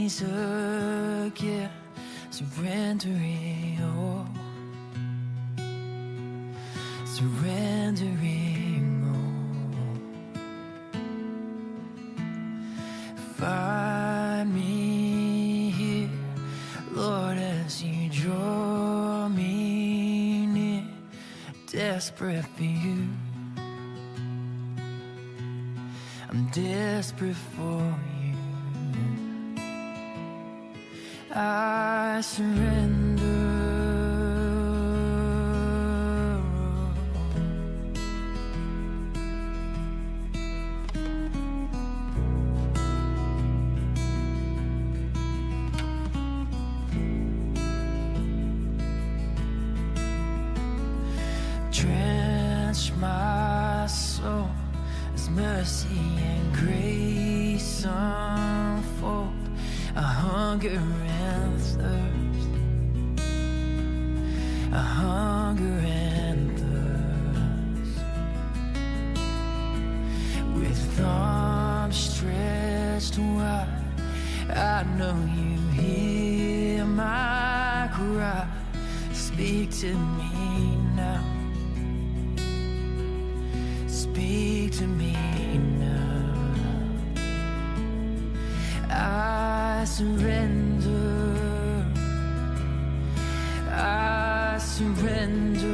knees again, surrendering all, surrendering all. Find me here, Lord, as you draw me near, desperate for you. I'm desperate for you. I surrender. Drench my soul as mercy and grace unfold. A hunger and thirst, a hunger and thirst. With arms stretched wide, I know you hear my cry. Speak to me now. Speak to me now. I surrender. I surrender.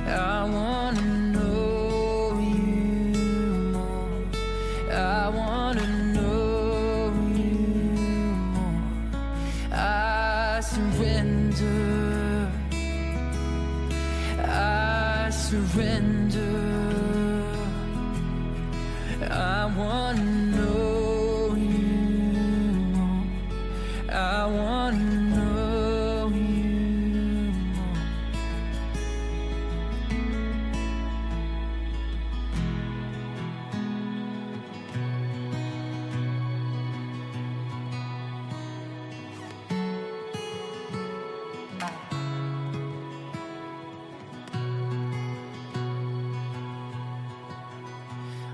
I wanna know you more. I wanna know you more. I surrender. I surrender. I wanna know you more. I wanna know you more.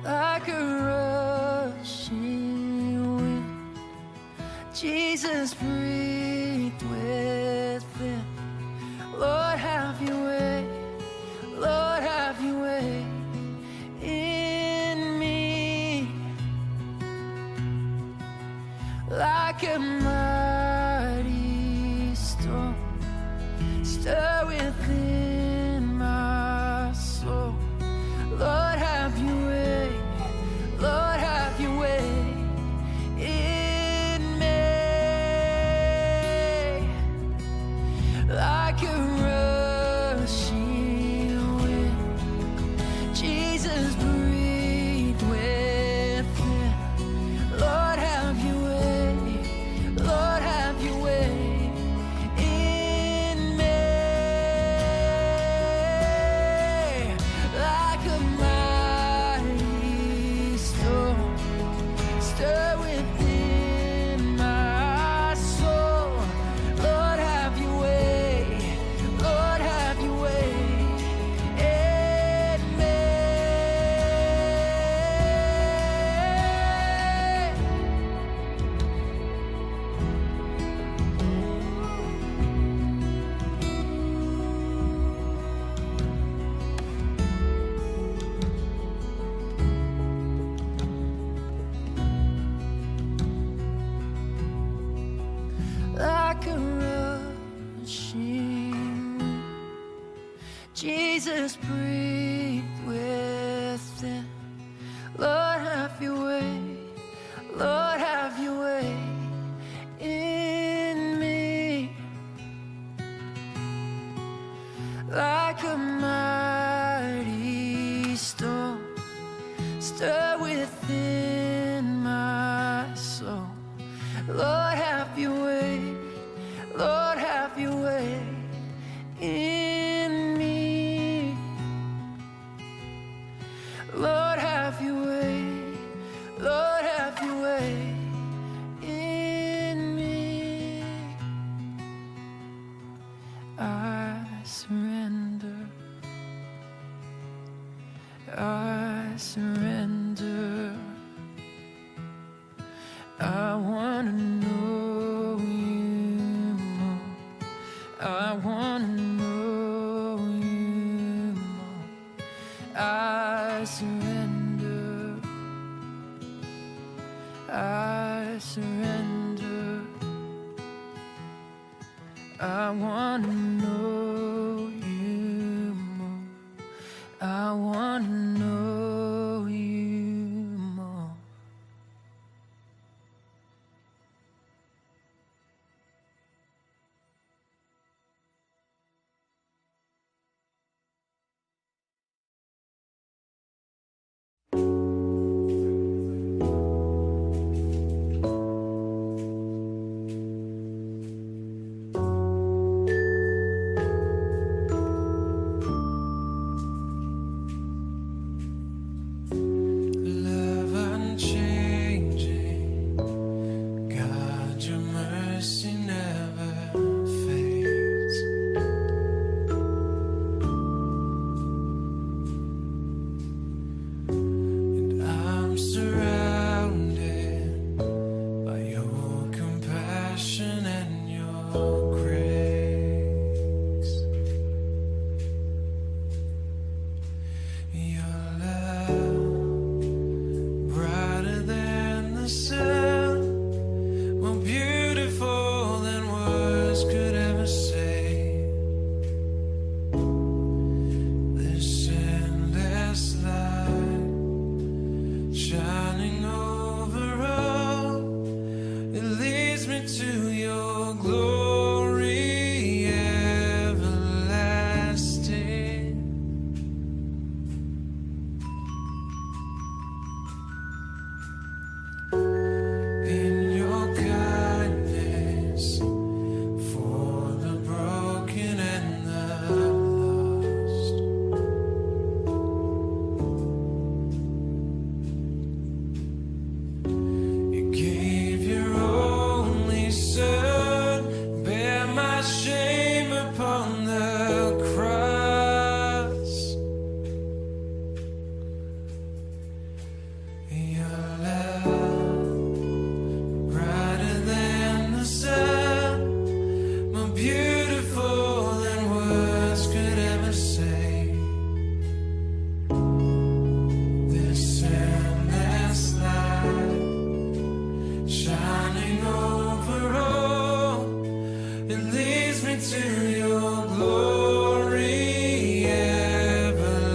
Like a rushing wind, Jesus breathed within. Lord, have your way. Lord, have your way in me. Like a mighty storm, stir within my soul. Lord, have your way. Lord, have your way in me. Like a rushing wind, Jesus breathed within. Lord, have your way. Lord, have your way in me. Like a mighty storm, stir within my soul. Lord, have your way. Lord, have your way in me. Like a rushing wind, Jesus breathed within. Lord, have your way. Lord, have your way in me. Like a mighty storm, stir within my soul. Lord, have your way. Lord, have your way in me. Lord, have your way. Lord, have your way in me. I surrender. I surrender. I surrender. I want to know you more. I want to know you more. Love unchanging, God, your mercy never fades. And I'm surrounded by your compassion and your grace. Your love brighter than the sun, more beautiful than words could ever say. This endless light shining over all, it leads me to your glory everlasting. In your kindness for the broken and the lost, you gave your only son, bear my shame upon the cross. Your love brighter than the sun, more beautiful than words could ever say. This endless light shining over all, it leads me to your glory everlasting.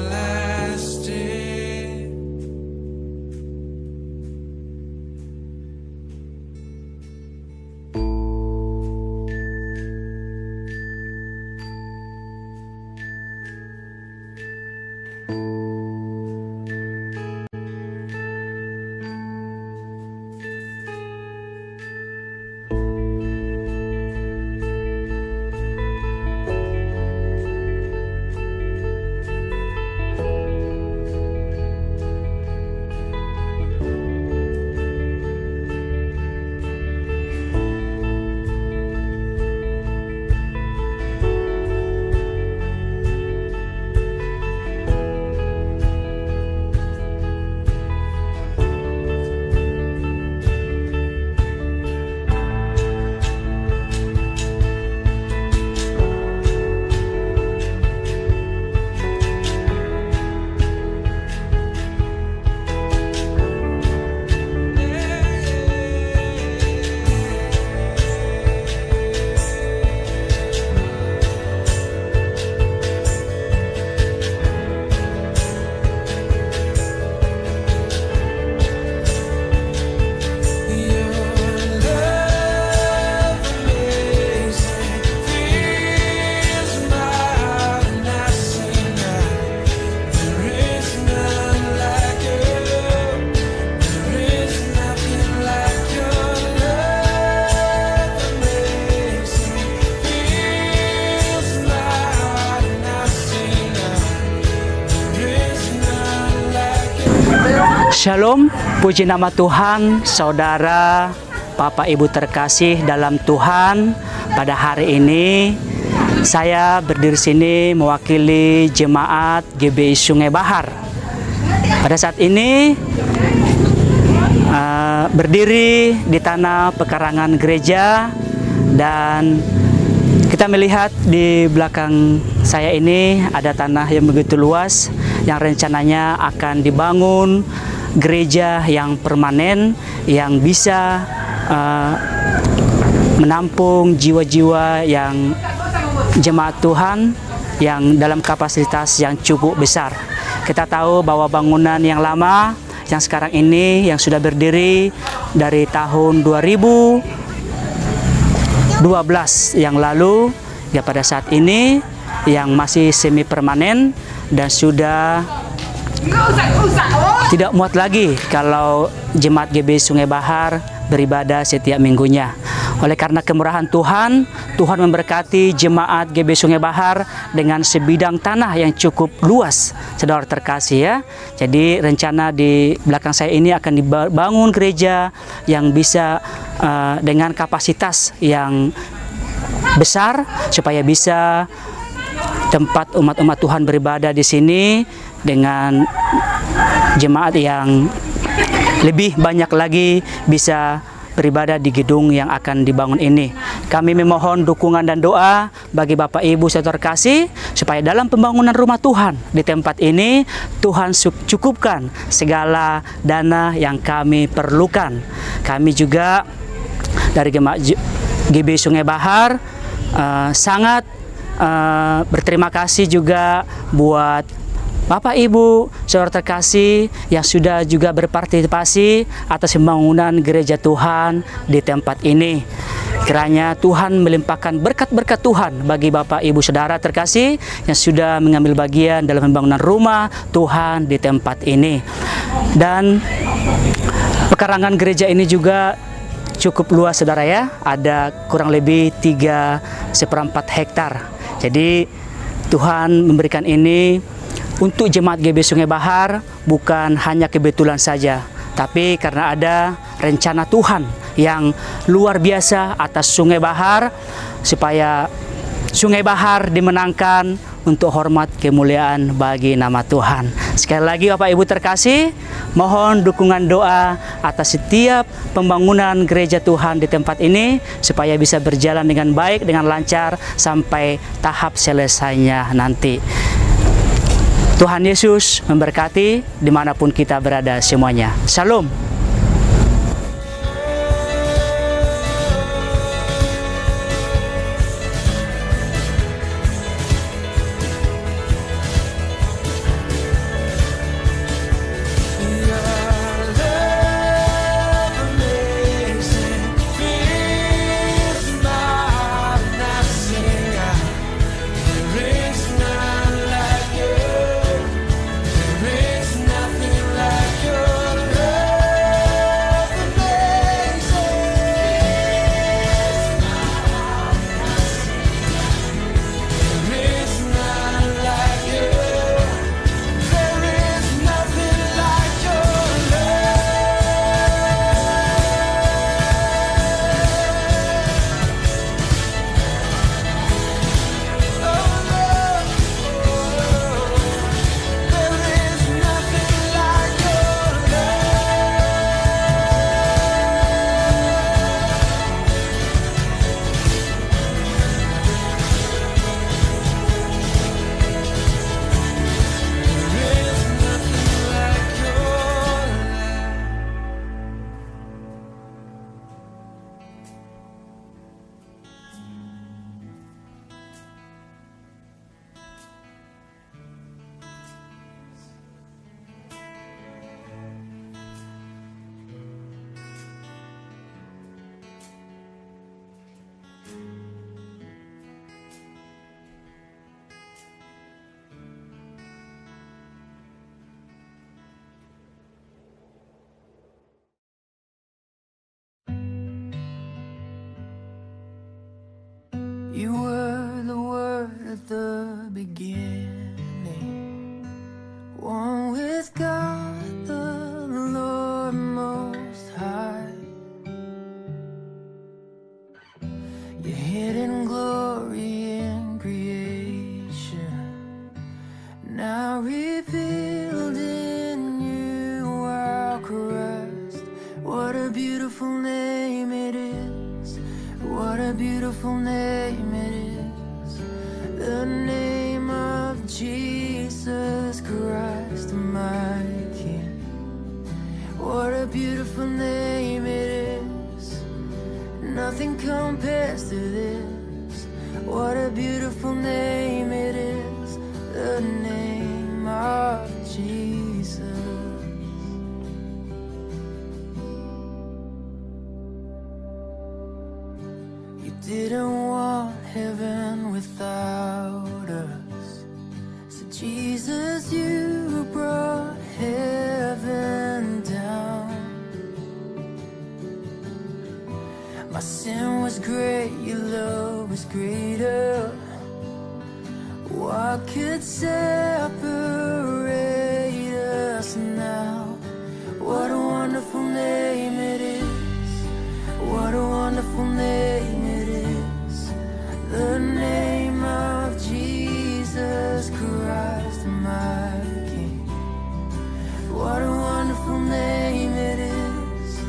Shalom, puji nama Tuhan, saudara, Bapak Ibu terkasih dalam Tuhan. Pada hari ini saya berdiri sini mewakili jemaat GBI Sungai Bahar. Pada saat ini berdiri di tanah pekarangan gereja, dan kita melihat di belakang saya ini ada tanah yang begitu luas yang rencananya akan dibangun gereja yang permanen yang bisa menampung jiwa-jiwa yang jemaat Tuhan yang dalam kapasitas yang cukup besar. Kita tahu bahwa bangunan yang lama yang sekarang ini yang sudah berdiri dari tahun 2012 yang lalu, ya pada saat ini yang masih semi permanen dan sudah tidak muat lagi kalau jemaat GB Sungai Bahar beribadah setiap minggunya. Oleh karena kemurahan Tuhan, Tuhan memberkati jemaat GB Sungai Bahar dengan sebidang tanah yang cukup luas, saudara terkasih ya. Jadi rencana di belakang saya ini akan dibangun gereja yang bisa dengan kapasitas yang besar supaya bisa tempat umat-umat Tuhan beribadah di sini dengan jemaat yang lebih banyak lagi bisa beribadah di gedung yang akan dibangun ini. Kami memohon dukungan dan doa bagi Bapak Ibu saudara terkasih supaya dalam pembangunan rumah Tuhan di tempat ini Tuhan cukupkan segala dana yang kami perlukan. Kami juga dari jemaat GB Sungai Bahar sangat berterima kasih juga buat Bapak Ibu saudara terkasih yang sudah juga berpartisipasi atas pembangunan gereja Tuhan di tempat ini. Kiranya Tuhan melimpahkan berkat-berkat Tuhan bagi Bapak Ibu saudara terkasih yang sudah mengambil bagian dalam pembangunan rumah Tuhan di tempat ini. Dan pekarangan gereja ini juga cukup luas saudara ya, ada kurang lebih 3/4 hektar. Jadi Tuhan memberikan ini untuk jemaat GB Sungai Bahar bukan hanya kebetulan saja, tapi karena ada rencana Tuhan yang luar biasa atas Sungai Bahar supaya Sungai Bahar dimenangkan untuk hormat kemuliaan bagi nama Tuhan. Sekali lagi Bapak Ibu terkasih, mohon dukungan doa atas setiap pembangunan gereja Tuhan di tempat ini supaya bisa berjalan dengan baik, dengan lancar sampai tahap selesainya nanti. Tuhan Yesus memberkati dimanapun kita berada semuanya. Shalom. You were the Word at the beginning, one with God the Lord Most High. Your hidden glory in creation, now revealed in you our Christ. What a beautiful name it is, what a beautiful name it is, the name of Jesus Christ, my King. What a beautiful name it is. Nothing compares to this. What a beautiful name it is. The name of Jesus. You didn't want heaven without us. So Jesus, you brought heaven down. My sin was great, your love was greater. What could separate us now? What a wonderful name it is. What a wonderful name it is. The name of Jesus Christ, my King. What a wonderful name it is.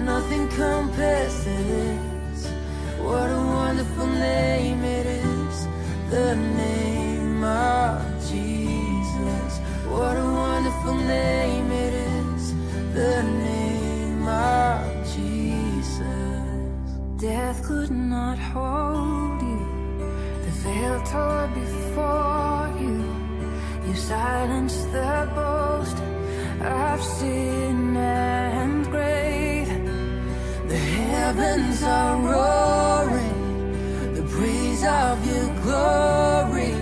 Nothing compares to this. What a wonderful name it is. The name of Jesus. What a wonderful name it is. The name of Jesus. Death could not hold you. The veil tore before you. You silenced the boast of sin and grave. The heavens are roaring the praise of your glory.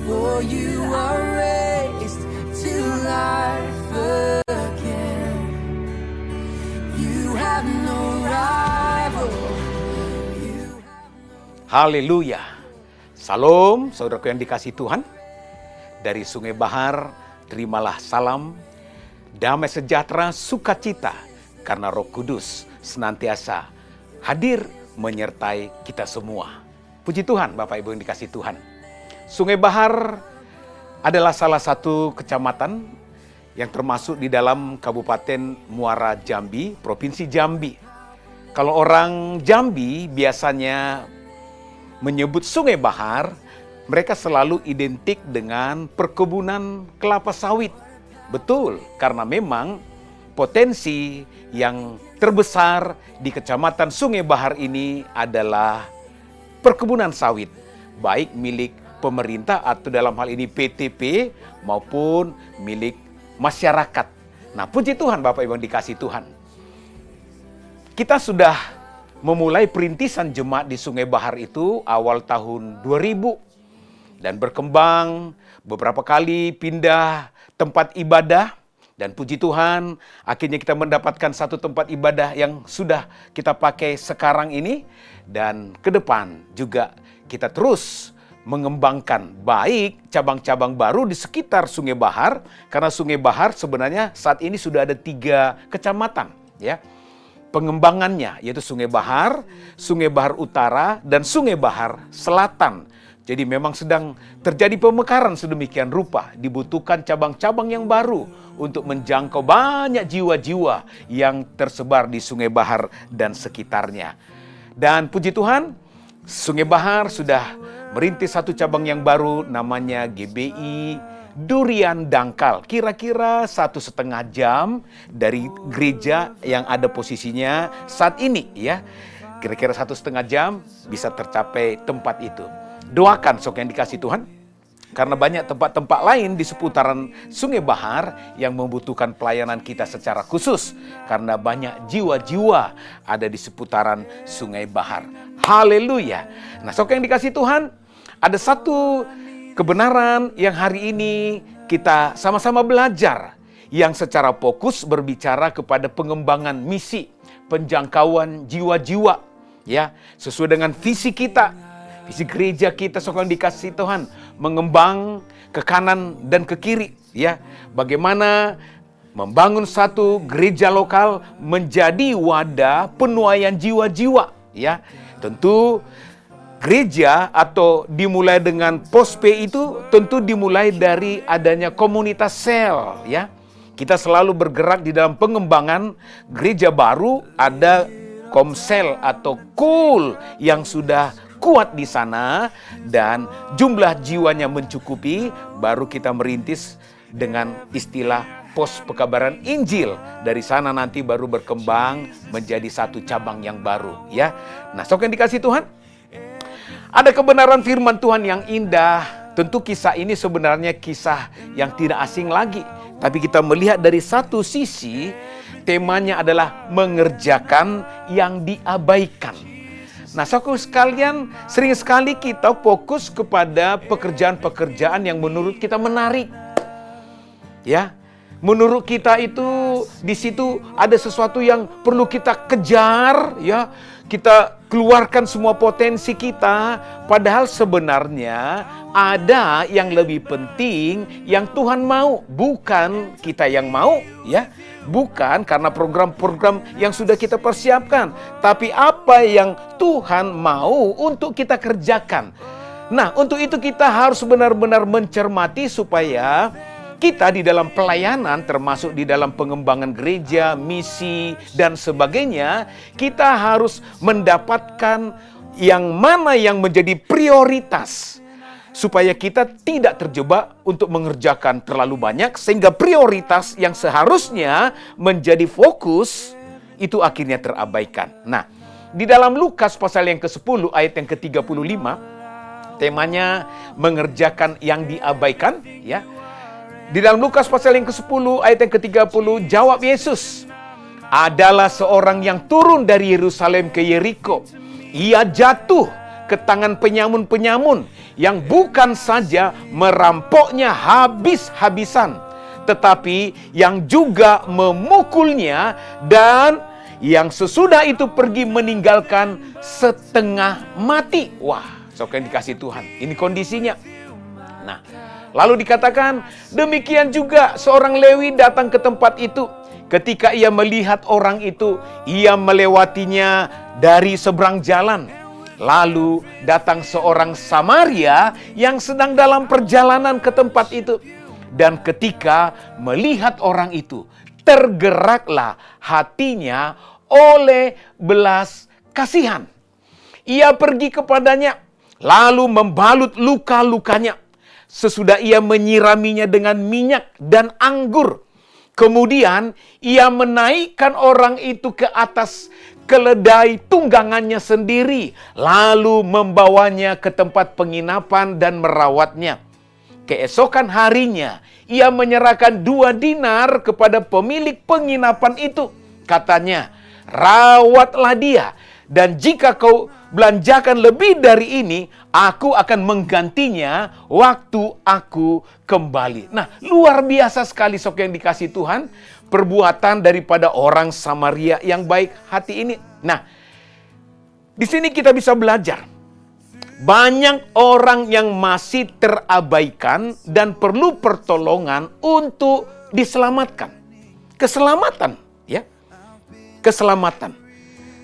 For you are raised to life again. You have no rival. Haleluya. Salam, saudaraku yang dikasihi Tuhan. Dari Sungai Bahar, terimalah salam, damai sejahtera, sukacita, karena Roh Kudus senantiasa hadir menyertai kita semua. Puji Tuhan, Bapak Ibu yang dikasihi Tuhan. Sungai Bahar adalah salah satu kecamatan yang termasuk di dalam Kabupaten Muara Jambi, Provinsi Jambi. Kalau orang Jambi biasanya menyebut Sungai Bahar, mereka selalu identik dengan perkebunan kelapa sawit. Betul, karena memang potensi yang terbesar di Kecamatan Sungai Bahar ini adalah perkebunan sawit, baik milik pemerintah atau dalam hal ini PTP maupun milik masyarakat. Nah, puji Tuhan Bapak Ibu yang dikasihi Tuhan. Kita sudah memulai perintisan jemaat di Sungai Bahar itu awal tahun 2000 dan berkembang, beberapa kali pindah tempat ibadah. Dan puji Tuhan, akhirnya kita mendapatkan satu tempat ibadah yang sudah kita pakai sekarang ini. Dan ke depan juga kita terus mengembangkan baik cabang-cabang baru di sekitar Sungai Bahar. Karena Sungai Bahar sebenarnya saat ini sudah ada 3 kecamatan, ya. Pengembangannya yaitu Sungai Bahar Utara, dan Sungai Bahar Selatan. Jadi memang sedang terjadi pemekaran sedemikian rupa. Dibutuhkan cabang-cabang yang baru untuk menjangkau banyak jiwa-jiwa yang tersebar di Sungai Bahar dan sekitarnya. Dan puji Tuhan, Sungai Bahar sudah merintis satu cabang yang baru namanya GBI Durian Dangkal. Kira-kira 1,5 jam dari gereja yang ada posisinya saat ini, ya. Kira-kira 1,5 jam bisa tercapai tempat itu. Doakan sok yang dikasih Tuhan, karena banyak tempat-tempat lain di seputaran Sungai Bahar yang membutuhkan pelayanan kita secara khusus. Karena banyak jiwa-jiwa ada di seputaran Sungai Bahar. Haleluya. Nah, sok yang dikasih Tuhan, ada satu kebenaran yang hari ini kita sama-sama belajar, yang secara fokus berbicara kepada pengembangan misi, penjangkauan jiwa-jiwa, ya, sesuai dengan visi kita. Visi gereja kita sekarang dikasih Tuhan mengembang ke kanan dan ke kiri, ya. Bagaimana membangun satu gereja lokal menjadi wadah penuaian jiwa-jiwa, ya. Tentu gereja atau dimulai dengan POSPE itu tentu dimulai dari adanya komunitas sel, ya. Kita selalu bergerak di dalam pengembangan gereja baru, ada komsel atau kul yang sudah kuat di sana dan jumlah jiwanya mencukupi, baru kita merintis dengan istilah pos pekabaran Injil. Dari sana nanti baru berkembang menjadi satu cabang yang baru, ya. Nah, saudara yang dikasihi Tuhan, ada kebenaran firman Tuhan yang indah. Tentu kisah ini sebenarnya kisah yang tidak asing lagi. Tapi kita melihat dari satu sisi, temanya adalah mengerjakan yang diabaikan. Nah, saudara sekalian, sering sekali kita fokus kepada pekerjaan-pekerjaan yang menurut kita menarik. Ya, menurut kita itu di situ ada sesuatu yang perlu kita kejar, ya. Kita keluarkan semua potensi kita, padahal sebenarnya ada yang lebih penting yang Tuhan mau, bukan kita yang mau, ya. Bukan karena program-program yang sudah kita persiapkan, tapi apa yang Tuhan mau untuk kita kerjakan. Nah, untuk itu kita harus benar-benar mencermati supaya kita di dalam pelayanan, termasuk di dalam pengembangan gereja, misi, dan sebagainya, kita harus mendapatkan yang mana yang menjadi prioritas. Supaya kita tidak terjebak untuk mengerjakan terlalu banyak, sehingga prioritas yang seharusnya menjadi fokus, itu akhirnya terabaikan. Nah, di dalam Lukas pasal yang ke-10 ayat yang ke-35, temanya mengerjakan yang diabaikan, ya. Di dalam Lukas pasal yang ke-10 ayat yang ke-30, jawab Yesus, adalah seorang yang turun dari Yerusalem ke Yeriko. Ia jatuh ke tangan penyamun-penyamun yang bukan saja merampoknya habis-habisan, tetapi yang juga memukulnya, dan yang sesudah itu pergi meninggalkan setengah mati. Wah, saudara yang dikasihi Tuhan, ini kondisinya. Nah, lalu dikatakan, demikian juga seorang Lewi datang ke tempat itu. Ketika ia melihat orang itu, ia melewatinya dari seberang jalan. Lalu datang seorang Samaria yang sedang dalam perjalanan ke tempat itu. Dan ketika melihat orang itu, tergeraklah hatinya oleh belas kasihan. Ia pergi kepadanya, lalu membalut luka-lukanya. Sesudah ia menyiraminya dengan minyak dan anggur. Kemudian ia menaikkan orang itu ke atas keledai tunggangannya sendiri, lalu membawanya ke tempat penginapan dan merawatnya. Keesokan harinya ia menyerahkan 2 dinar kepada pemilik penginapan itu. Katanya, rawatlah dia, dan jika kau belanjakan lebih dari ini, aku akan menggantinya waktu aku kembali. Nah, luar biasa sekali saudara yang dikasihi Tuhan, perbuatan daripada orang Samaria yang baik hati ini. Nah, di sini kita bisa belajar. Banyak orang yang masih terabaikan dan perlu pertolongan untuk diselamatkan. Keselamatan, ya. Keselamatan.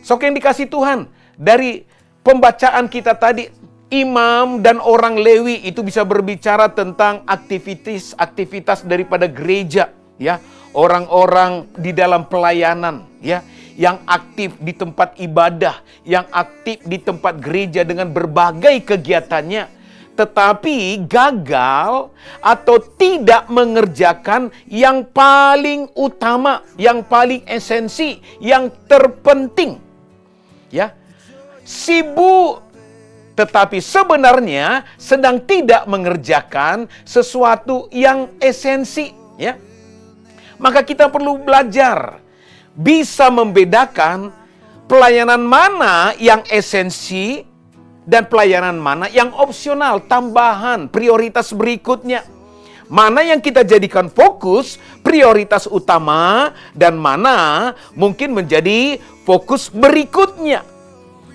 Saudara yang dikasihi Tuhan, dari pembacaan kita tadi, imam dan orang Lewi itu bisa berbicara tentang aktivitas daripada gereja, ya. Orang-orang di dalam pelayanan, ya, yang aktif di tempat ibadah, yang aktif di tempat gereja dengan berbagai kegiatannya, tetapi gagal atau tidak mengerjakan yang paling utama, yang paling esensi, yang terpenting. Ya, sibuk, tetapi sebenarnya sedang tidak mengerjakan sesuatu yang esensi, ya. Maka kita perlu belajar bisa membedakan pelayanan mana yang esensi dan pelayanan mana yang opsional, tambahan, prioritas berikutnya. Mana yang kita jadikan fokus, prioritas utama, dan mana mungkin menjadi fokus berikutnya.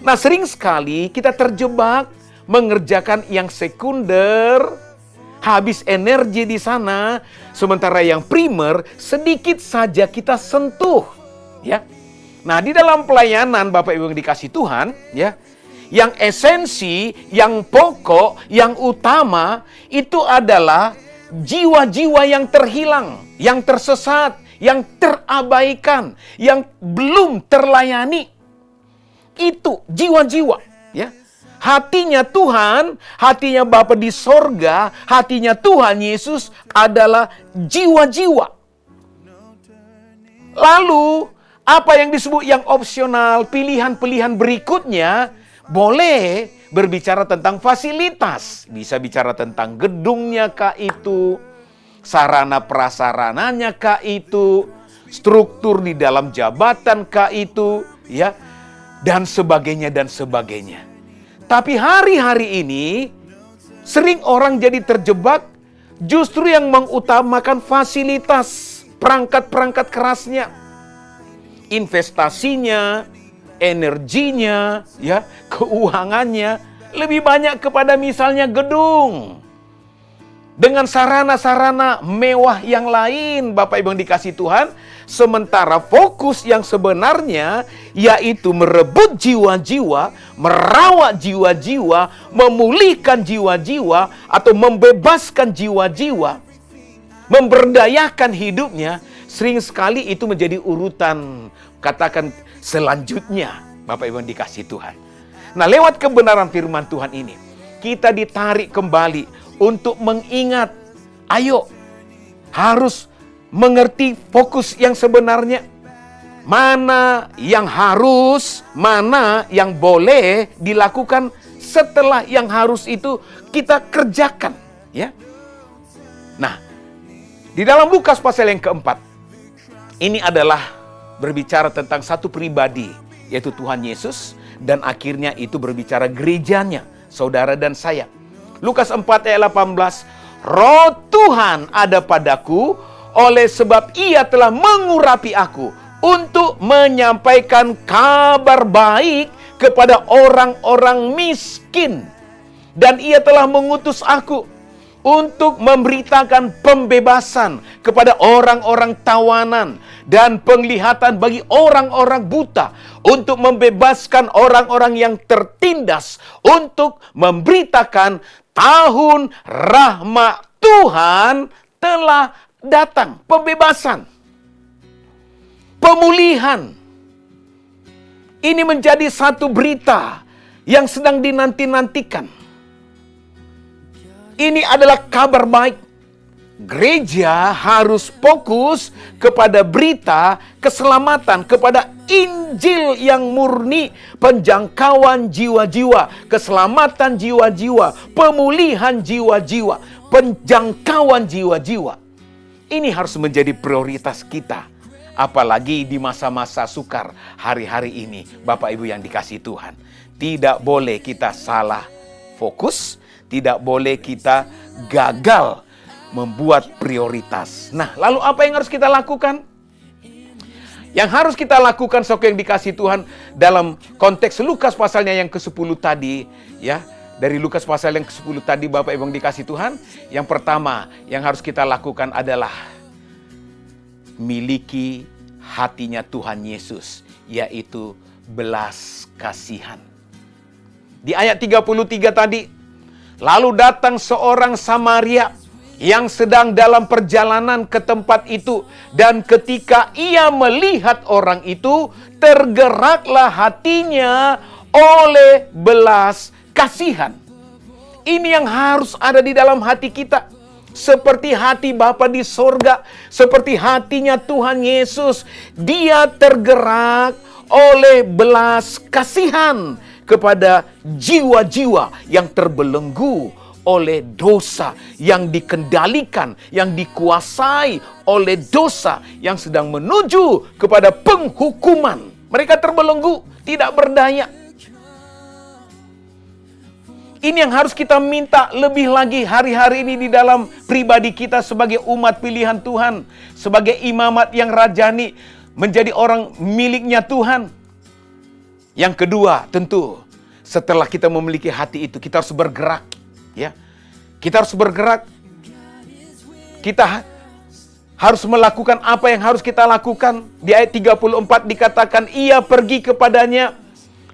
Nah, sering sekali kita terjebak mengerjakan yang sekunder, habis energi di sana, sementara yang primer sedikit saja kita sentuh, ya. Nah, di dalam pelayanan Bapak Ibu yang dikasihi Tuhan, ya, yang esensi, yang pokok, yang utama itu adalah jiwa-jiwa yang terhilang, yang tersesat, yang terabaikan, yang belum terlayani. Itu jiwa-jiwa, ya. Hatinya Tuhan, hatinya Bapa di sorga, hatinya Tuhan Yesus adalah jiwa-jiwa. Lalu, apa yang disebut yang opsional, pilihan-pilihan berikutnya, boleh berbicara tentang fasilitas. Bisa bicara tentang gedungnya kah itu, sarana prasarananya kah itu, struktur di dalam jabatan kah itu, ya, dan sebagainya dan sebagainya. Tapi hari-hari ini sering orang jadi terjebak justru yang mengutamakan fasilitas, perangkat-perangkat kerasnya, investasinya, energinya, ya, keuangannya lebih banyak kepada misalnya gedung dengan sarana-sarana mewah yang lain, Bapak Ibu yang dikasihi Tuhan, sementara fokus yang sebenarnya yaitu merebut jiwa-jiwa, merawat jiwa-jiwa, memulihkan jiwa-jiwa atau membebaskan jiwa-jiwa, memberdayakan hidupnya. Sering sekali itu menjadi urutan, katakan selanjutnya, Bapak Ibu yang dikasihi Tuhan. Nah, lewat kebenaran firman Tuhan ini, kita ditarik kembali untuk mengingat, ayo, harus mengerti fokus yang sebenarnya. Mana yang harus, mana yang boleh dilakukan setelah yang harus itu kita kerjakan, ya. Nah, di dalam Lukas pasal yang keempat, ini adalah berbicara tentang satu pribadi, yaitu Tuhan Yesus, dan akhirnya itu berbicara gerejanya, saudara dan saya. Lukas 4 ayat 18, Roh Tuhan ada padaku, oleh sebab Ia telah mengurapi aku untuk menyampaikan kabar baik kepada orang-orang miskin. Dan Ia telah mengutus aku untuk memberitakan pembebasan kepada orang-orang tawanan dan penglihatan bagi orang-orang buta, untuk membebaskan orang-orang yang tertindas, untuk memberitakan tahun rahmat Tuhan telah datang. Pembebasan, pemulihan. Ini menjadi satu berita yang sedang dinanti-nantikan. Ini adalah kabar baik. Gereja harus fokus kepada berita keselamatan, kepada Injil yang murni, penjangkauan jiwa-jiwa, keselamatan jiwa-jiwa, pemulihan jiwa-jiwa, penjangkauan jiwa-jiwa. Ini harus menjadi prioritas kita. Apalagi di masa-masa sukar hari-hari ini, Bapak Ibu yang dikasihi Tuhan. Tidak boleh kita salah fokus, tidak boleh kita gagal membuat prioritas. Nah, lalu apa yang harus kita lakukan? Yang harus kita lakukan, saudara yang dikasihi Tuhan, dalam konteks Lukas pasalnya yang ke-10 tadi, ya, dari Lukas pasal yang ke-10 tadi, Bapak Ibu yang dikasihi Tuhan, yang pertama yang harus kita lakukan adalah miliki hatinya Tuhan Yesus, yaitu belas kasihan. Di ayat 33 tadi, lalu datang seorang Samaria yang sedang dalam perjalanan ke tempat itu, dan ketika ia melihat orang itu, tergeraklah hatinya oleh belas kasihan. Ini yang harus ada di dalam hati kita. Seperti hati Bapa di sorga, seperti hatinya Tuhan Yesus. Dia tergerak oleh belas kasihan kepada jiwa-jiwa yang terbelenggu oleh dosa, yang dikendalikan, yang dikuasai oleh dosa, yang sedang menuju kepada penghukuman. Mereka terbelenggu, tidak berdaya. Ini yang harus kita minta lebih lagi hari-hari ini di dalam pribadi kita sebagai umat pilihan Tuhan, sebagai imamat yang rajani, menjadi orang miliknya Tuhan. Yang kedua, tentu setelah kita memiliki hati itu, kita harus bergerak, ya. Kita harus bergerak. Kita harus melakukan apa yang harus kita lakukan. Di ayat 34 dikatakan, ia pergi kepadanya,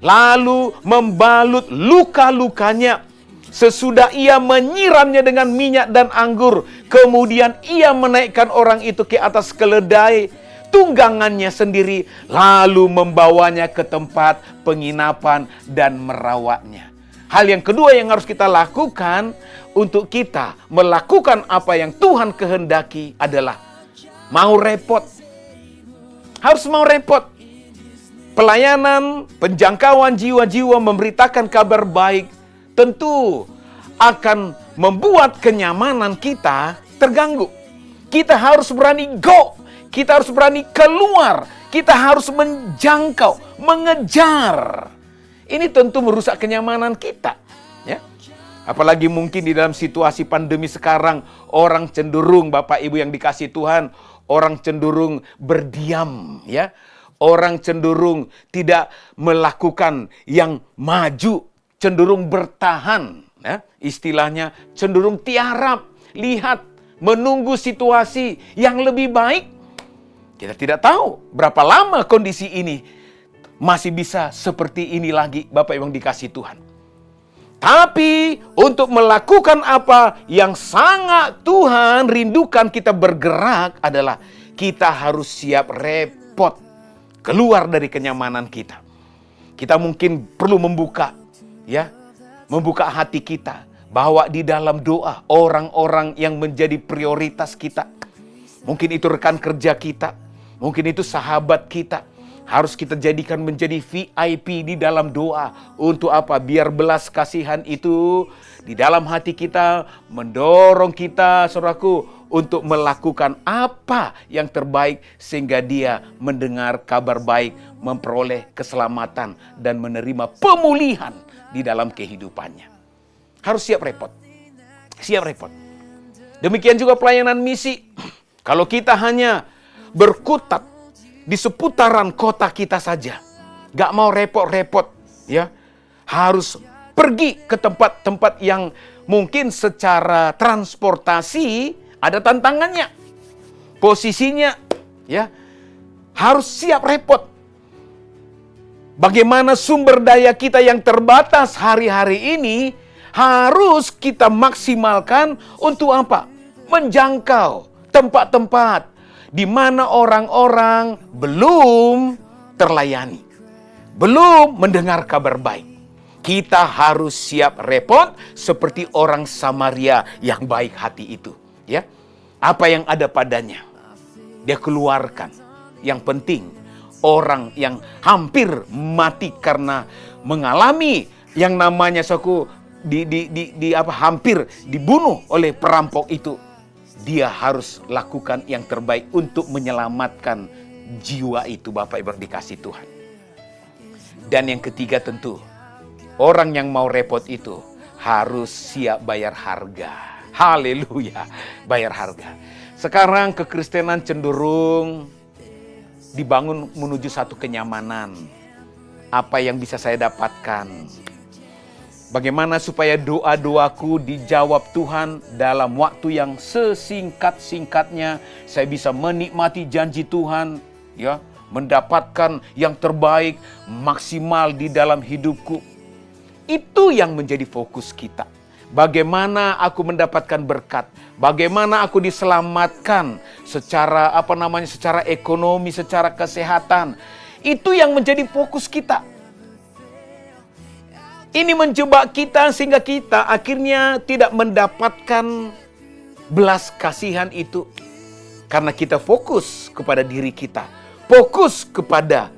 lalu membalut luka-lukanya. Sesudah ia menyiramnya dengan minyak dan anggur, kemudian ia menaikkan orang itu ke atas keledai tunggangannya sendiri, lalu membawanya ke tempat penginapan dan merawatnya. Hal yang kedua yang harus kita lakukan untuk kita melakukan apa yang Tuhan kehendaki adalah mau repot. Harus mau repot. Pelayanan, penjangkauan jiwa-jiwa, memberitakan kabar baik tentu akan membuat kenyamanan kita terganggu. Kita harus berani go, kita harus berani keluar, kita harus menjangkau, mengejar. Ini tentu merusak kenyamanan kita, ya. Apalagi mungkin di dalam situasi pandemi sekarang, orang cenderung, Bapak Ibu yang dikasihi Tuhan, orang cenderung berdiam, ya. Orang cenderung tidak melakukan yang maju, cenderung bertahan, ya. Istilahnya cenderung tiarap, lihat, menunggu situasi yang lebih baik. Kita tidak tahu berapa lama kondisi ini masih bisa seperti ini lagi, Bapak Ibu yang dikasihi Tuhan. Tapi untuk melakukan apa yang sangat Tuhan rindukan kita bergerak adalah kita harus siap repot keluar dari kenyamanan kita. Kita mungkin perlu membuka hati kita, bawa di dalam doa orang-orang yang menjadi prioritas kita. Mungkin itu rekan kerja kita, mungkin itu sahabat kita. Harus kita jadikan menjadi VIP di dalam doa. Untuk apa? Biar belas kasihan itu di dalam hati kita mendorong kita, saudaraku, untuk melakukan apa yang terbaik sehingga dia mendengar kabar baik, memperoleh keselamatan dan menerima pemulihan di dalam kehidupannya. Harus siap repot. Siap repot. Demikian juga pelayanan misi. Kalau kita hanya berkutat di seputaran kota kita saja, gak mau repot-repot, ya, harus pergi ke tempat-tempat yang mungkin secara transportasi ada tantangannya, posisinya, ya, harus siap repot. Bagaimana sumber daya kita yang terbatas hari-hari ini harus kita maksimalkan untuk apa? Menjangkau tempat-tempat di mana orang-orang belum terlayani, belum mendengar kabar baik. Kita harus siap repot seperti orang Samaria yang baik hati itu, ya. Apa yang ada padanya dia keluarkan. Yang penting orang yang hampir mati karena mengalami yang namanya hampir dibunuh oleh perampok itu, dia harus lakukan yang terbaik untuk menyelamatkan jiwa itu, Bapak Ibu dikasih Tuhan. Dan yang ketiga tentu, orang yang mau repot itu harus siap bayar harga. Haleluya, bayar harga. Sekarang kekristenan cenderung dibangun menuju satu kenyamanan. Apa yang bisa saya dapatkan? Bagaimana supaya doa-doaku dijawab Tuhan dalam waktu yang sesingkat-singkatnya, saya bisa menikmati janji Tuhan, ya, mendapatkan yang terbaik maksimal di dalam hidupku. Itu yang menjadi fokus kita. Bagaimana aku mendapatkan berkat, bagaimana aku diselamatkan secara secara ekonomi, secara kesehatan. Itu yang menjadi fokus kita. Ini menjebak kita sehingga kita akhirnya tidak mendapatkan belas kasihan itu. Karena kita fokus kepada diri kita. Fokus kepada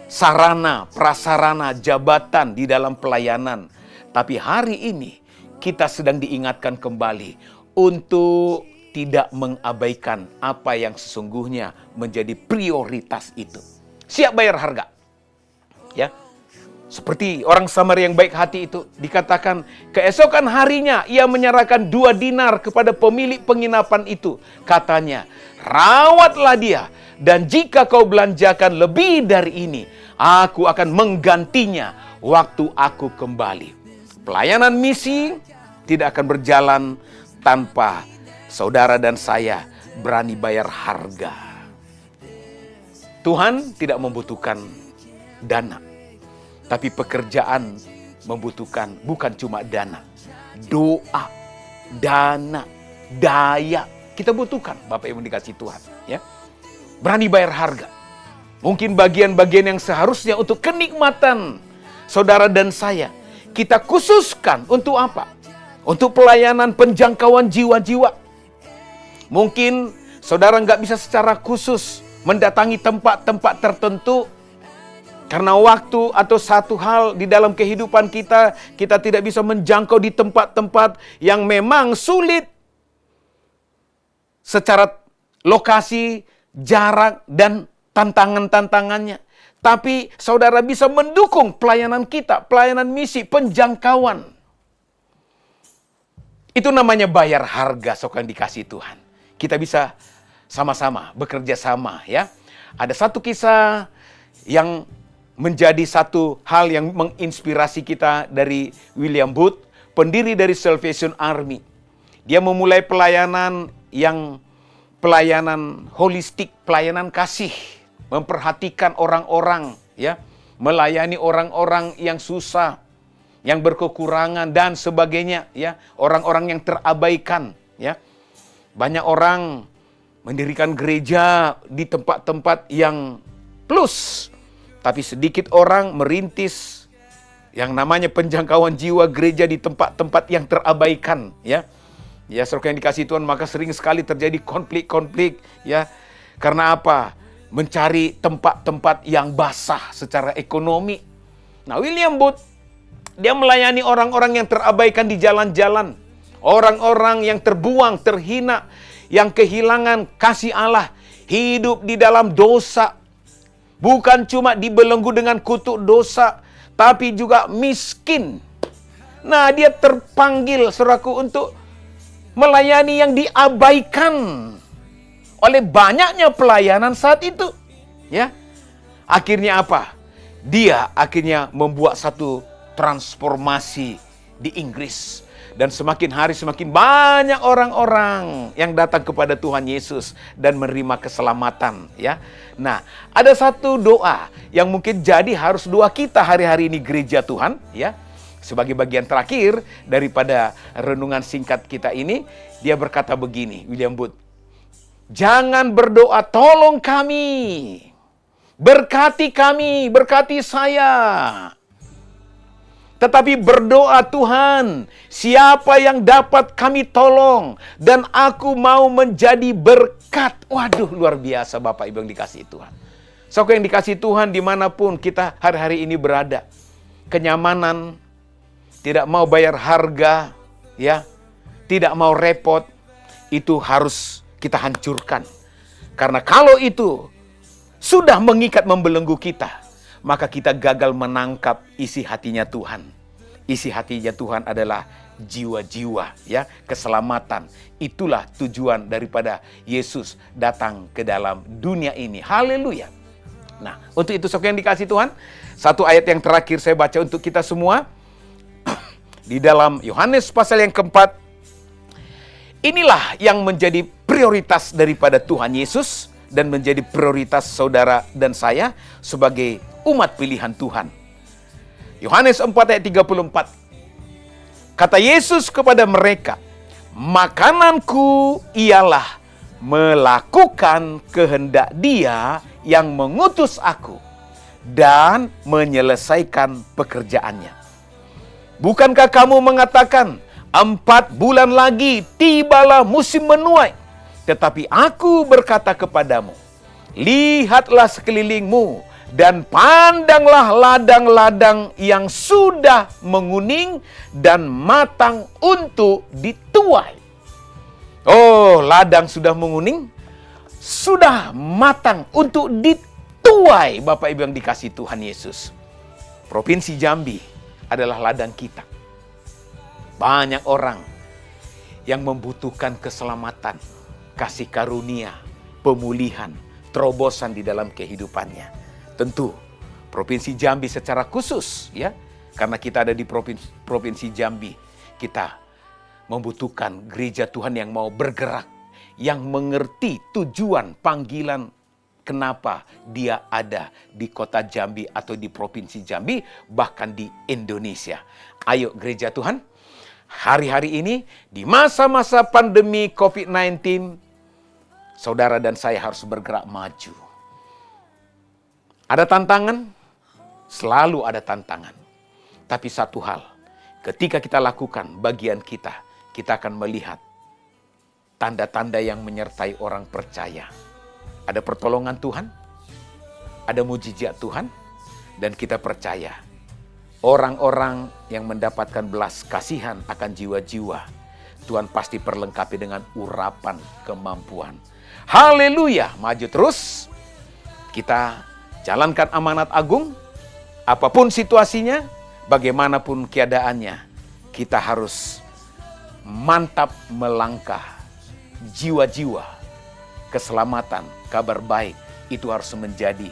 sarana, prasarana, jabatan di dalam pelayanan. Tapi hari ini kita sedang diingatkan kembali untuk tidak mengabaikan apa yang sesungguhnya menjadi prioritas itu. Siap bayar harga. Ya. Seperti orang Samaria yang baik hati itu, dikatakan keesokan harinya ia menyerahkan 2 dinar kepada pemilik penginapan itu. Katanya, rawatlah dia, dan jika kau belanjakan lebih dari ini, aku akan menggantinya waktu aku kembali. Pelayanan misi tidak akan berjalan tanpa saudara dan saya berani bayar harga. Tuhan tidak membutuhkan dana. Tapi pekerjaan membutuhkan bukan cuma dana. Doa, dana, daya. Kita butuhkan, Bapak Ibu dikasih Tuhan. Ya. Berani bayar harga. Mungkin bagian-bagian yang seharusnya untuk kenikmatan saudara dan saya, kita khususkan untuk apa? Untuk pelayanan penjangkauan jiwa-jiwa. Mungkin saudara nggak bisa secara khusus mendatangi tempat-tempat tertentu karena waktu atau satu hal di dalam kehidupan kita, kita tidak bisa menjangkau di tempat-tempat yang memang sulit secara lokasi, jarak, dan tantangan-tantangannya. Tapi saudara bisa mendukung pelayanan kita, pelayanan misi, penjangkauan. Itu namanya bayar harga, saudara yang dikasihi Tuhan. Kita bisa sama-sama bekerja sama, ya. Ada satu kisah yang menjadi satu hal yang menginspirasi kita dari William Booth, pendiri dari Salvation Army. Dia memulai pelayanan yang pelayanan holistik, pelayanan kasih, memperhatikan orang-orang, ya, melayani orang-orang yang susah, yang berkekurangan dan sebagainya, ya, orang-orang yang terabaikan, ya. Banyak orang mendirikan gereja di tempat-tempat yang plus, tapi sedikit orang merintis yang namanya penjangkauan jiwa gereja di tempat-tempat yang terabaikan, ya. Ya, saudara yang dikasihi Tuhan, maka sering sekali terjadi konflik-konflik, ya. Karena apa? Mencari tempat-tempat yang basah secara ekonomi. Nah, William Booth, dia melayani orang-orang yang terabaikan di jalan-jalan. Orang-orang yang terbuang, terhina, yang kehilangan kasih Allah, hidup di dalam dosa. Bukan cuma dibelenggu dengan kutuk dosa, tapi juga miskin. Nah, dia terpanggil, saudaraku, untuk melayani yang diabaikan oleh banyaknya pelayanan saat itu. Ya, akhirnya apa? Dia akhirnya membuat satu transformasi di Inggris. Dan semakin hari semakin banyak orang-orang yang datang kepada Tuhan Yesus dan menerima keselamatan, ya. Nah, ada satu doa yang mungkin jadi harus doa kita hari-hari ini gereja Tuhan, ya. Sebagai bagian terakhir daripada renungan singkat kita ini, dia berkata begini, William Booth, "Jangan berdoa tolong kami, berkati kami, berkati saya. Tetapi berdoa, Tuhan, siapa yang dapat kami tolong dan aku mau menjadi berkat." Waduh, luar biasa Bapak Ibu yang dikasihi Tuhan. Saudara yang dikasihi Tuhan, dimanapun kita hari-hari ini berada, kenyamanan, tidak mau bayar harga, ya, tidak mau repot, itu harus kita hancurkan. Karena kalau itu sudah mengikat membelenggu kita, maka kita gagal menangkap isi hatinya Tuhan. Isi hatinya Tuhan adalah jiwa-jiwa, ya, keselamatan. Itulah tujuan daripada Yesus datang ke dalam dunia ini. Haleluya. Nah, untuk itu saudara yang dikasihi Tuhan, satu ayat yang terakhir saya baca untuk kita semua di dalam Yohanes pasal yang keempat. Inilah yang menjadi prioritas daripada Tuhan Yesus dan menjadi prioritas saudara dan saya sebagai umat pilihan Tuhan. Yohanes 4 ayat 34. Kata Yesus kepada mereka, "Makananku ialah melakukan kehendak Dia yang mengutus aku dan menyelesaikan pekerjaannya. Bukankah kamu mengatakan, 4 bulan lagi tibalah musim menuai? Tetapi aku berkata kepadamu, lihatlah sekelilingmu dan pandanglah ladang-ladang yang sudah menguning dan matang untuk dituai." Oh, ladang sudah menguning, sudah matang untuk dituai, Bapak Ibu yang dikasihi Tuhan Yesus. Provinsi Jambi adalah ladang kita. Banyak orang yang membutuhkan keselamatan, kasih karunia, pemulihan, terobosan di dalam kehidupannya. Tentu Provinsi Jambi secara khusus, ya, karena kita ada di Provinsi Jambi, kita membutuhkan gereja Tuhan yang mau bergerak, yang mengerti tujuan panggilan kenapa dia ada di kota Jambi atau di Provinsi Jambi, bahkan di Indonesia. Ayo gereja Tuhan, hari-hari ini di masa-masa pandemi COVID-19, saudara dan saya harus bergerak maju. Ada tantangan, selalu ada tantangan. Tapi satu hal, ketika kita lakukan bagian kita akan melihat tanda-tanda yang menyertai orang percaya. ada pertolongan Tuhan, ada mujizat Tuhan, dan kita percaya orang-orang yang mendapatkan belas kasihan akan jiwa-jiwa, Tuhan pasti perlengkapi dengan urapan kemampuan. Haleluya, maju terus. Kita jalankan amanat agung, apapun situasinya, bagaimanapun keadaannya, kita harus mantap melangkah. Jiwa-jiwa, keselamatan, kabar baik, itu harus menjadi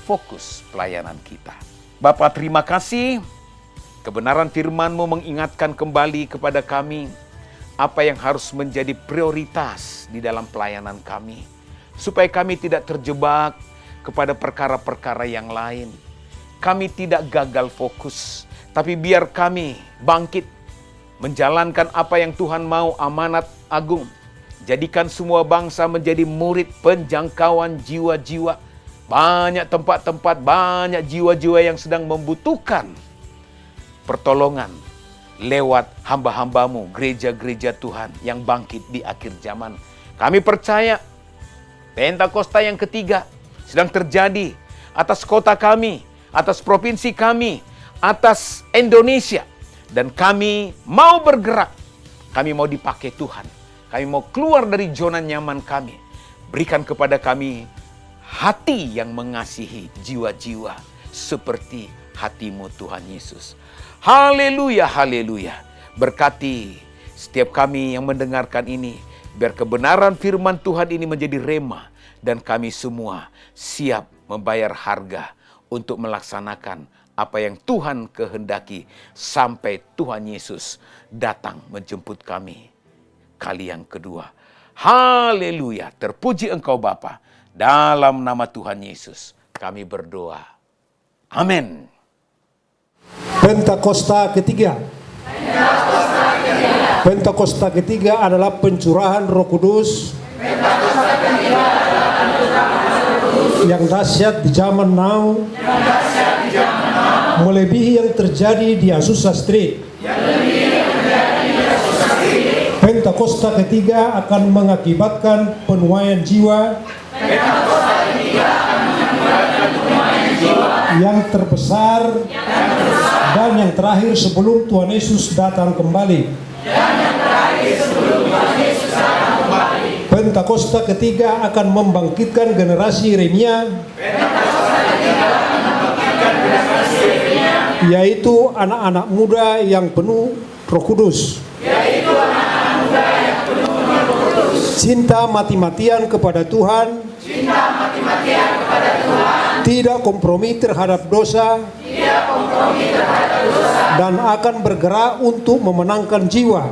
fokus pelayanan kita. Bapa, terima kasih. Kebenaran firman-Mu mengingatkan kembali kepada kami apa yang harus menjadi prioritas di dalam pelayanan kami. Supaya kami tidak terjebak kepada perkara-perkara yang lain. Kami tidak gagal fokus, tapi biar kami bangkit menjalankan apa yang Tuhan mau, amanat agung. Jadikan semua bangsa menjadi murid penjangkauan jiwa-jiwa. Banyak tempat-tempat, banyak jiwa-jiwa yang sedang membutuhkan pertolongan lewat hamba-hamba-Mu, gereja-gereja Tuhan yang bangkit di akhir zaman. Kami percaya Pentakosta yang ketiga sedang terjadi atas kota kami, atas provinsi kami, atas Indonesia. Dan kami mau bergerak, kami mau dipakai Tuhan. Kami mau keluar dari zona nyaman kami. Berikan kepada kami hati yang mengasihi jiwa-jiwa seperti hati-Mu Tuhan Yesus. Haleluya, haleluya. Berkati setiap kami yang mendengarkan ini, biar kebenaran firman Tuhan ini menjadi rema, dan kami semua siap membayar harga untuk melaksanakan apa yang Tuhan kehendaki sampai Tuhan Yesus datang menjemput kami kali yang kedua. Haleluya, terpuji Engkau Bapa. Dalam nama Tuhan Yesus kami berdoa. Amin. Pentakosta ketiga. Pentakosta ketiga adalah pencurahan Roh Kudus yang dahsyat di zaman now, melebihi yang terjadi di Azusa Street. Pentakosta ketiga akan mengakibatkan penuaian jiwa yang terbesar dan yang terakhir sebelum Tuhan Yesus datang kembali. Pentakosta ketiga akan membangkitkan generasi Yeremia, yaitu anak-anak muda yang penuh Roh Kudus. Cinta mati-matian kepada Tuhan, tidak kompromi terhadap dosa, dan akan bergerak untuk memenangkan jiwa.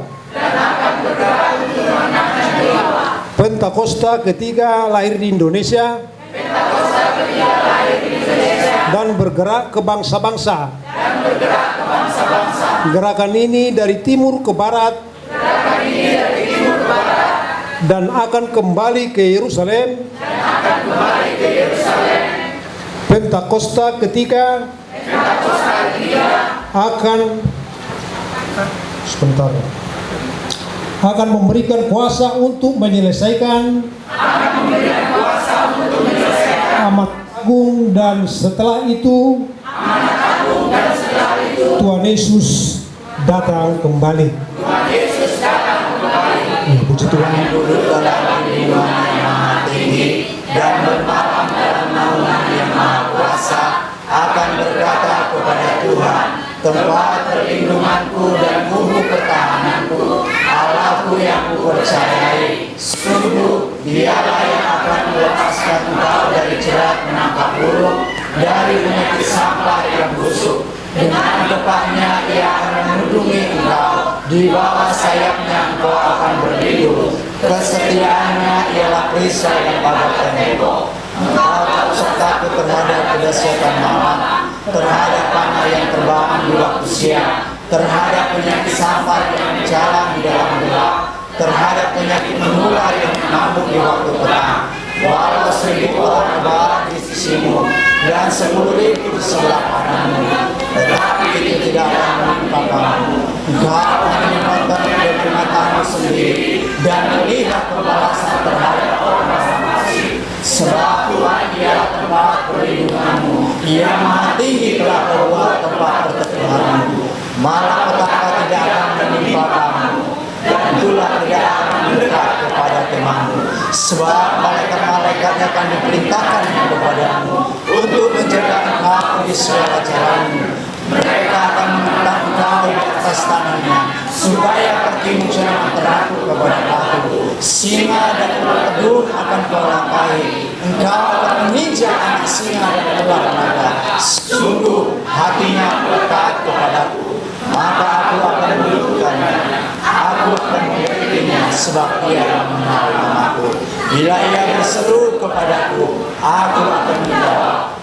Pentakosta ketiga lahir di Indonesia dan bergerak ke bangsa-bangsa. Gerakan ini dari timur ke barat dan akan kembali ke Yerusalem. Pentakosta ketiga akan memberikan kuasa untuk menyelesaikan amanat agung, dan setelah itu Tuhan Yesus datang kembali. Puji Tuhan. Duduk dalam lindungan yang maha tinggi dan bermalam dalam naungan yang maha kuasa, akan berkata kepada Tuhan, tempat perlindunganku dan bumbu pertahananku, Allahku yang kupercayai. Sungguh dialah yang akan melepaskan engkau dari jerat menangkap burung, dari penyakit sampah yang busuk. Dengan tepatnya ia akan melindungi engkau, di bawah sayapnya engkau akan berlindung. Kesetiaannya ialah perisai yang bagaikan heboh. Engkau tak usah takut terhadap kedahsyatan malam, terhadap panah yang terbangun di waktu siang, terhadap penyakit sampah yang berjalan di dalam gelap, terhadap penyakit menular yang mengamuk di waktu petang. Walau 1000 orang berbaring di sisimu dan 10.000 di sebelah kananmu, tetapi itu tidak akan menimpa kamu. Engkau akan menyimpan dari matamu sendiri dan melihat pembalasan terhadap orang fasik. Sebab Tuhan ialah tempat perlindunganmu. Ia Maha Tinggi telah membuat tempat perteduhanmu. Malapetaka tidak akan menimpa kamu, dan itulah tidak akan mendekat kepada kemahmu. Sebab malaikat-malaikatnya akan diperintahkan kepadamu untuk menjaga engkau di segala jalanmu. Mereka akan menentang engkau di atas tangannya, supaya kakimu jangan terangkut kepada batu. Singa dan ular kerdun akan kau langkahi. Engkau akan menginjak anak singa dan ular naga. Sungguh hatinya melekat kepadaku, maka aku akan melindunginya. Aku akan memberkatinya, sebab ia mengenal namaku. Bila ia berseru kepadaku, aku akan menjawab.